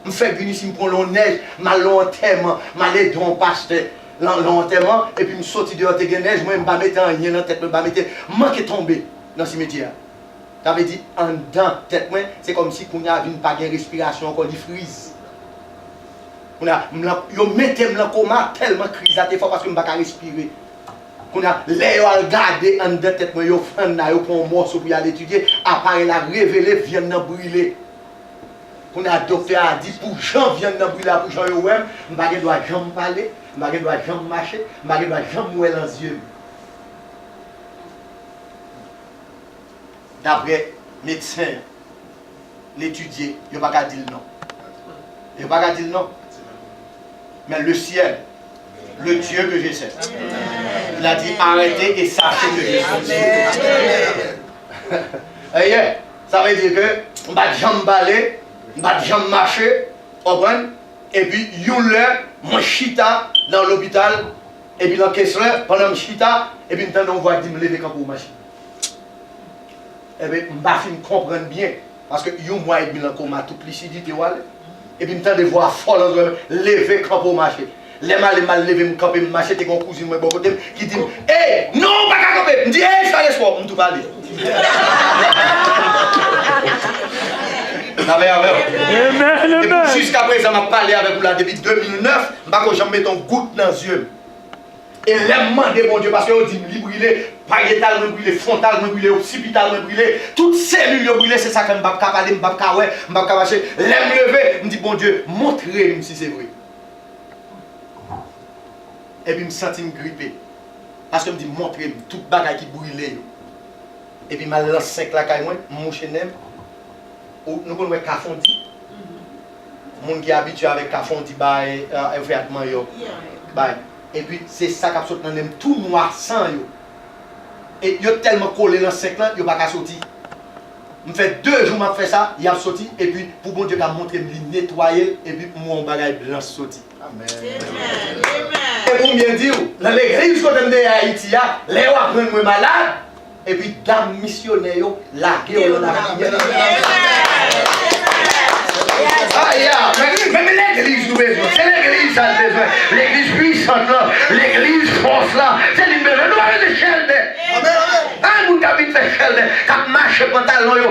Je fais venir ici, je prends l'on neige, je vais l'enterrement, je vais aller dans le pasteur, l'enterrement, et puis je sortis dehors de neige, je vais me mettre en rien dans la tête, je vais me mettre, manquer tomber dans ce métier. Ça veut dire, en dedans, tête, c'est comme si on avait pas de respiration, encore du frise. Yo mettez le coma tellement crise à fort parce que je ne peux pas respirer. On a l'air à regarder en deux têtes, yo fan na yo pour un morceau pour aller étudier, appareil la révélé vient de brûler. On a docteur a dit pour Jean vient de brûler pour Jean yo même, je ne dois jamais parler, je ne dois jamais marcher, je ne dois jamais voir dans les yeux. D'après médecin, l'étudier, il ne va pas dire non. Il ne va pas dire non. Mais le ciel, le Dieu que je sais, il a dit arrêtez et sachez que je suis Dieu. Ça veut dire que on ne va jamais balayer, on ne va jamais marcher, et puis moi chita dans l'hôpital, et puis dans le caisse pendant que chita, et puis on voit me lever quand pour marcher. Et bien, je ne comprendre bien, parce que moi et bien comme toute lucidité, et puis je de voir fort lever quand pour marcher. Les mal lever me camper marcher t'es con cousine moi bon côté qui dit "Eh non pas qu'à camper." Me dit "Eh ça laisse pas, on tout parler." Amen. Jusqu'à présent m'a parlé avec vous là depuis 2009, pas que j'en mette un goutte dans les yeux. Et l'aimant de mon Dieu, parce que dit me brûler, pariétal me brûler, frontal me brûler, occipital me brûler, toutes cellules me brûler, c'est ça que je ne peux pas parler, je ne peux pas ouais, je ne peux pas marcher. L'aime lever, me dit bon Dieu, montrez-moi si c'est vrai. Et puis je me sens grippé. Parce que je me dis montrez-moi toute bagaille qui brûle. Et puis je me lance 5 la caille, mon chenem, nous connaissons Cafondi. Les gens qui habituent avec Cafondi, un traitement. Et puis c'est ça qui a sorti dans tout noir sans yo. Et yo tellement collé dans 5 ans, yo pas qu'à sortir. Je fais 2 jours je fais ça, il a sorti et puis pour bon Dieu qu'a montré me nettoyer et puis mon bagage blanc sorti. Amen. Et pour bien dire, dans l'église quand on est à Haïti, les gens apprennent moi malade et puis dame missionnaire yo largué dans la prière. Même l'église nous besoin, c'est l'église qui a besoin, l'église puissante là, l'église force là, c'est une besoin, nous avons des chèvres. Un monde qui a vite fait chèvre, qui marche pantalon, là,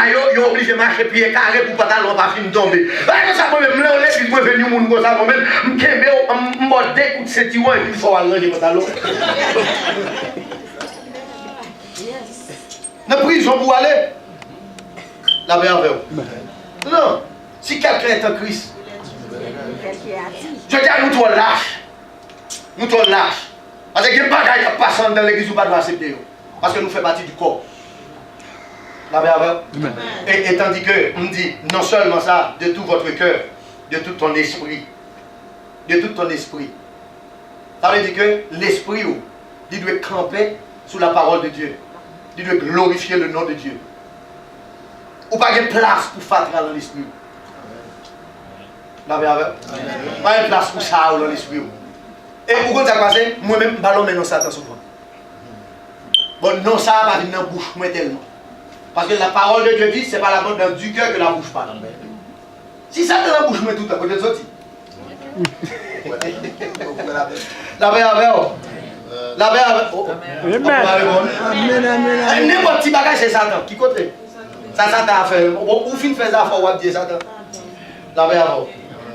il est obligé de marcher pied carré pour pantalon pas finir tomber. Comme ça, moi-même, là, l'église, moi, venu mon comme ça, moi-même, je me découte ce tiroir et puis il faut aller ranger pantalon. Dans la prison pour aller, la merveille. Non. Si quelqu'un est en Christ, je dis à nous tous lâches. Nous tous lâches. Parce que les bagages qui passent dans l'église, nous ne pouvons pas accepter. Parce que nous faisons partie du corps. Et tandis que, on dit, non seulement ça, de tout votre cœur, de tout ton esprit, de tout ton esprit. Ça veut dire que l'esprit, il doit camper sous la parole de Dieu. Il doit glorifier le nom de Dieu. Ou pas de place pour faire dans l'esprit. Pas de place pour ça dans l'esprit. Et pourquoi ça passe? Moi-même, je ballon maintenant Satan souvent. Bon, non, ça va venir dans la bouche moi tellement. Parce que la parole de Dieu dit, c'est pas la bande dans du cœur que la bouche parle. Si ça dans la bouche moi tout à côté de sorti. La paix avec vous. La paix avec vous. N'importe petit bagage c'est Satan. Qui côté? Ça Satan a fait. Ou fin faire ça, faut dire Satan. La paix avec vous.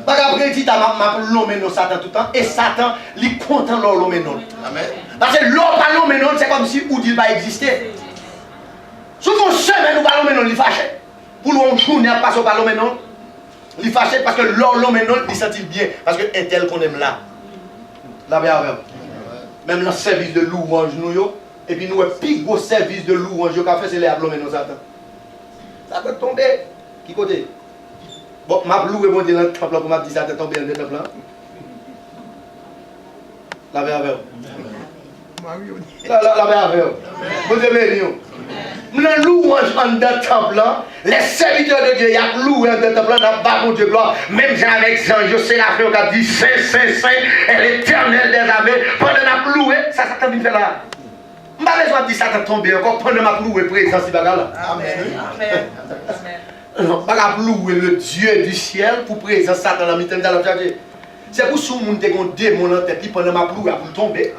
Parce qu'après, il m'a l'homme non Satan tout le temps. Et Satan, il est content de l'homme non. Parce que l'homme pas l'homme non, c'est comme si ou il va exister. Souvent, semaine, nous parlons non, il fâché. Pour l'homme journée, pas sur l'homme non. Il fâché parce que l'homme non, il sentit bien. Parce que un tel qu'on aime là. La paix avec. Même le service de louange, nous, et puis nous, le plus gros service de louange qu'on fait, c'est les l'homme non Satan. Ça peut tomber. Qui côté? Bon, je vais louer dans le temple pour me dire ça de tomber dans le temple. La paix avec. La paix avec. Vous aimez nous. Nous louons dans le temple, les serviteurs de Dieu, ils ont loué dans le temple, dans le bas de gloire. Même avec Jean, je sais la frère qui a dit Saint, Saint, Saint, et l'éternel des armées. Pendant que nous loué, ça t'a mis là. Je n'ai pas besoin de dire ça t'a tombé encore pendant que nous loué présence de là. Amen. Non, pas louer le Dieu du ciel pour présence Satan dans le temps. C'est pour tout le monde qui a un démon en tête, pendant que nous loué pour tomber.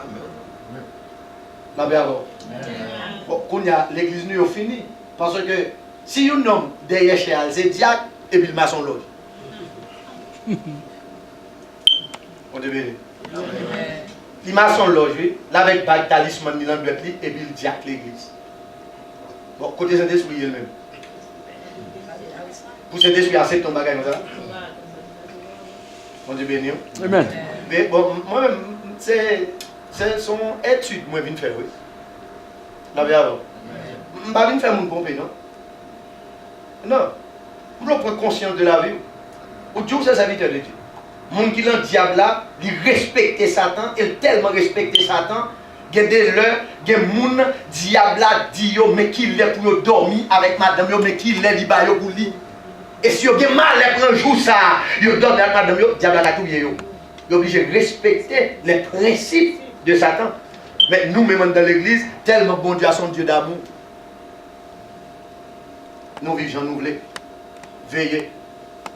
La paix avec. Bon, l'église nous est finie. Parce que si un homme derrière chez elle, c'est diacre et puis le maçon loge. On te bénit. Le maçon loge, là avec bague talisman, il en doit et puis le diacre l'église. Bon, côté Saint-Esprit elle-même. Pour Saint-Esprit accepte ton bagage comme ça. On te bénit. Amen. Mais bon, moi-même, c'est son étude, moi, je viens faire, oui. La vie avant. Je ne vais pas faire mon pompe, non? Non. Je veux prendre conscience de la vie. Ou Dieu, c'est serviteur de Dieu. Mon qui est le diable là, il respecte Satan, il tellement respecte Satan, il y a des l'heure, il y a des gens, diable là, dit mais qui l'est pour dormir avec madame, mais qui l'est pour lui. Et si vous avez mal un jour ça, vous donnez à madame, le diable a tout bien. Vous êtes obligé de respecter les principes de Satan. Mais nous-mêmes dans l'église, tellement bon Dieu a son Dieu d'amour. Nous vivons, nous voulons. Veillez.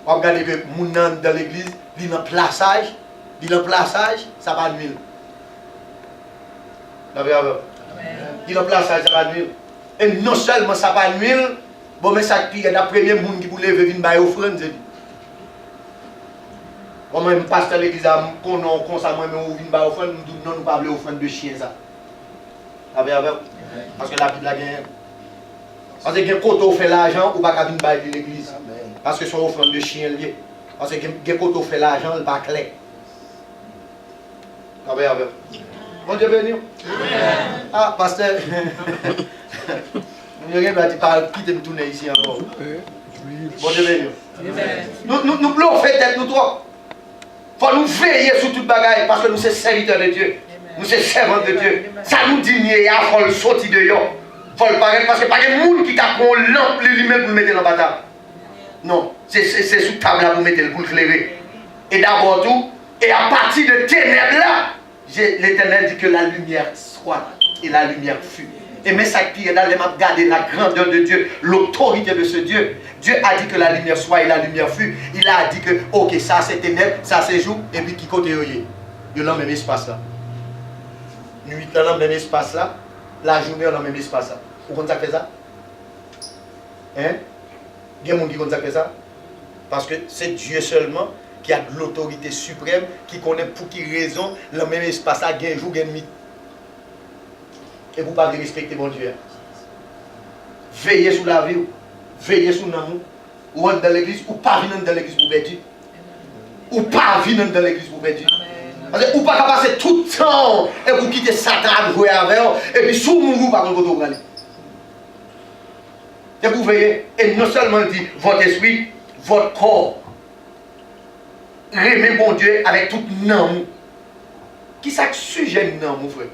Regardez que nous dans l'église, il y a un plaçage. Il y a un plaçage, ça va nuire. Il y a un plaçage, ça va nuire. Et non seulement ça va nuire, bon, mais ça qui est le premier monde qui voulait venir faire offrande. Moi, je passe à l'église, je connais ça, moi, je viens faire offrande, nous ne parlons pas offrande de chien. Parce que la Bible a gagné. Parce que quand on fait l'argent, on ne peut pas venir de l'église. Parce que c'est une offrande de chien lié. Parce que quand on fait l'argent, il n'est pas clair. Bon Dieu béni. Ah, pasteur. Je ne vais pas quitter me tourner ici encore. Bon Dieu béni. Nous voulons faire tête nous trois. Il faut nous veiller sur toute bagaille parce que nous sommes serviteurs de Dieu. Nous sommes servants de Dieu. Ça nous dit, il faut le sortir de là. Il faut le paraître parce que pas de monde qui a pris une lampe lui-même pour le mettre dans la bataille. Non, c'est sous table pour mettre pour le clairer. Et d'abord tout, et à partir de ténèbres là, l'Éternel dit que la lumière soit et la lumière fut. Et mais ça qui est dans les mains, garder la grandeur de Dieu, l'autorité de ce Dieu. Dieu a dit que la lumière soit et la lumière fut. Il a dit que, ok, ça c'est ténèbres, ça c'est jour, et puis qui côté il y a le même espace là. Nuit dans le même espace là, la journée dans le même espace là. Vous comprenez ça fait ça? Hein? Il y a des gens qui fait ça? Parce que c'est Dieu seulement qui a de l'autorité suprême, qui connaît pour qui raison le même espace là, il y a un jour, il y a une nuit. Et vous ne pouvez pas respecter mon Dieu. Veillez sur la vie, veillez sur l'amour. Ou dans l'église, ou pas venir dans l'église pour perdre. Ou pas venir dans l'église pour perdre. Parce que vous ne pouvez pas passer tout le temps et vous quitter Satan à jouer avec eux. Et puis sous mon vous, par contre, vous allez. Et vous veillez, et non seulement dit votre esprit, votre corps. aimer bon Dieu avec tout nom. Qui ça sujet non mon frère?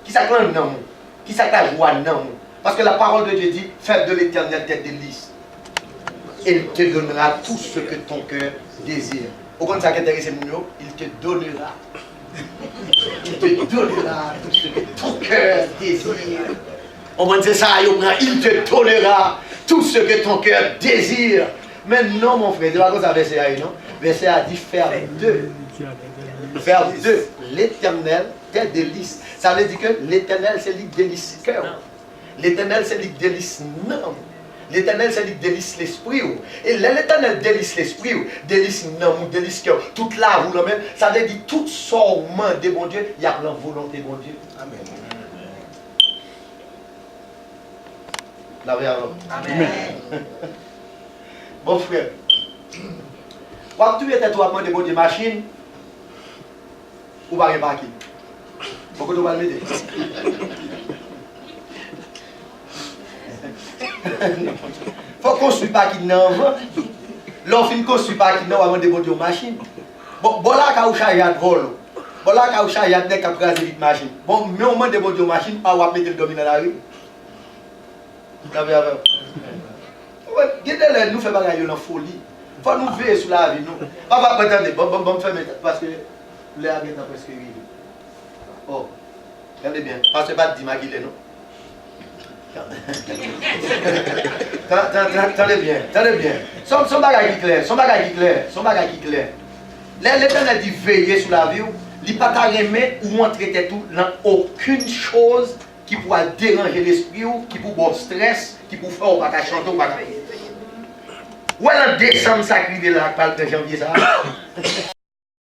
Qui ça clan non? Qui ça ta joie non? Parce que la parole de Dieu dit, fais de l'Éternel tes délices. Il te donnera tout ce que ton cœur désire. Au contraire, ça qui intéresse mon il te donnera. Il te donnera tout ce que ton cœur désire. On va dire ça, il te donnera tout ce que ton cœur désire. Mais non, mon frère, c'est pas comme ça, verset A, non? Verset A dit faire de. Faire de l'Éternel tes délices. Ça veut dire que l'Éternel, c'est lui qui délice le cœur. L'Éternel, c'est lui qui délice l'âme. L'Éternel, c'est lui qui délice l'esprit. Et l'Éternel délice l'esprit, délice l'âme, délice le cœur. Toute la vous même, ça veut dire tout sortement de bon Dieu, il y a la volonté de bon Dieu. Amen. La Amen. Bon frère, quand tu étais toi de bon Dieu machine, ou pas un parking? Pourquoi tu vas le mettre? Faut construire parking neuf. L'offre construit parking neuf avant de monter aux machines. Bon là quand vous chargez à vol. Bon là quand vous chargez à nek après vite machine. Bon mais au moment de monter aux machines, pas va mettre le dominant dans la rue. Regardez nous fait bagaille dans folie. Faut nous veiller sur la vie nous. Pas prétendre bon faire parce que l'air est presque arrivé. Oh. Regardez bien, parce que pas de Maguilé, non? Attendez bien. Son bagage qui clair. L'Éternel dit veiller sur la vie, il ne peut pas remettre ou montrer tout dans aucune chose qui pourra déranger l'esprit, qui pourra stress, qui pourra faire ou pas chanter ou pas. Ou alors décembre, ça crive là, par le janvier, ça.